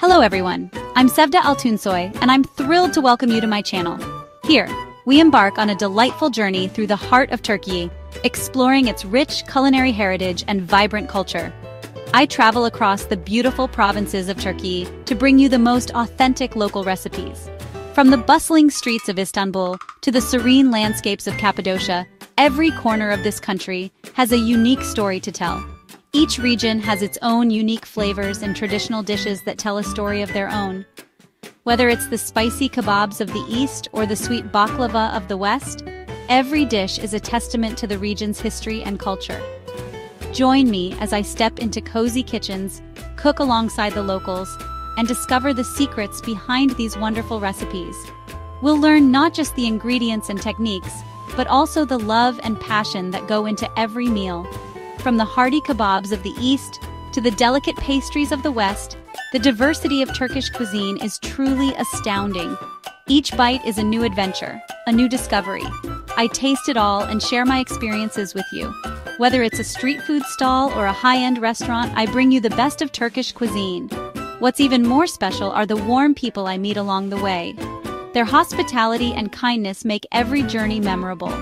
Hello everyone, I'm Sevda Altunsoy, and I'm thrilled to welcome you to my channel. Here, we embark on a delightful journey through the heart of Turkey, exploring its rich culinary heritage and vibrant culture. I travel across the beautiful provinces of Turkey to bring you the most authentic local recipes. From the bustling streets of Istanbul to the serene landscapes of Cappadocia, every corner of this country has a unique story to tell. Each region has its own unique flavors and traditional dishes that tell a story of their own. Whether it's the spicy kebabs of the east or the sweet baklava of the west, every dish is a testament to the region's history and culture. Join me as I step into cozy kitchens, cook alongside the locals, and discover the secrets behind these wonderful recipes. We'll learn not just the ingredients and techniques, but also the love and passion that go into every meal. From the hearty kebabs of the east to the delicate pastries of the west, the diversity of Turkish cuisine is truly astounding. Each bite is a new adventure, a new discovery. I taste it all and share my experiences with you. Whether it's a street food stall or a high-end restaurant, I bring you the best of Turkish cuisine. What's even more special are the warm people I meet along the way. Their hospitality and kindness make every journey memorable.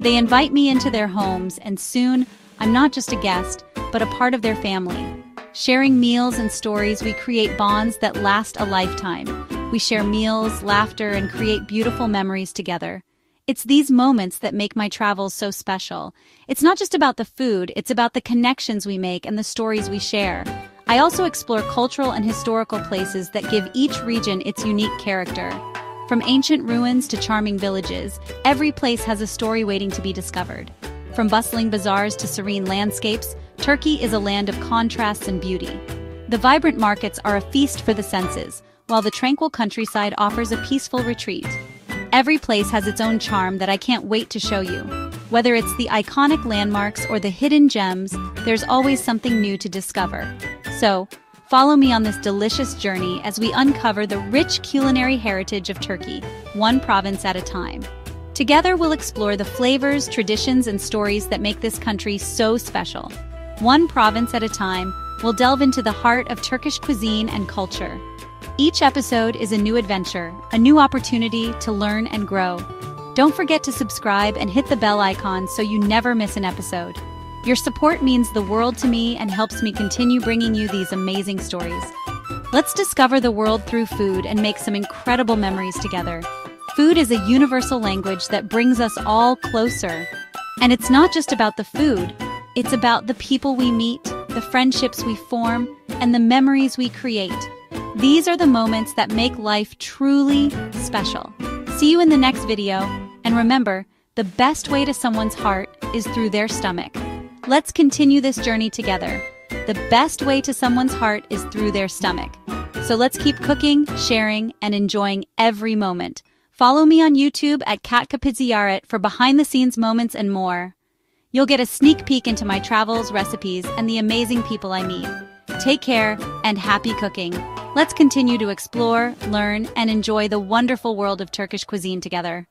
They invite me into their homes, and soon, I'm not just a guest, but a part of their family. Sharing meals and stories, we create bonds that last a lifetime. We share meals, laughter, and create beautiful memories together. It's these moments that make my travels so special. It's not just about the food, it's about the connections we make and the stories we share. I also explore cultural and historical places that give each region its unique character. From ancient ruins to charming villages, every place has a story waiting to be discovered. From bustling bazaars to serene landscapes, Turkey is a land of contrasts and beauty. The vibrant markets are a feast for the senses, while the tranquil countryside offers a peaceful retreat. Every place has its own charm that I can't wait to show you. Whether it's the iconic landmarks or the hidden gems, there's always something new to discover. So, follow me on this delicious journey as we uncover the rich culinary heritage of Turkey, one province at a time. Together we'll explore the flavors, traditions, and stories that make this country so special. One province at a time, we'll delve into the heart of Turkish cuisine and culture. Each episode is a new adventure, a new opportunity to learn and grow. Don't forget to subscribe and hit the bell icon so you never miss an episode. Your support means the world to me and helps me continue bringing you these amazing stories. Let's discover the world through food and make some incredible memories together. Food is a universal language that brings us all closer. And it's not just about the food, it's about the people we meet, the friendships we form, and the memories we create. These are the moments that make life truly special. See you in the next video, and remember, the best way to someone's heart is through their stomach. Let's continue this journey together. The best way to someone's heart is through their stomach. So let's keep cooking, sharing, and enjoying every moment. Follow me on YouTube at Katkapizziaret for behind-the-scenes moments and more. You'll get a sneak peek into my travels, recipes, and the amazing people I meet. Take care and happy cooking. Let's continue to explore, learn, and enjoy the wonderful world of Turkish cuisine together.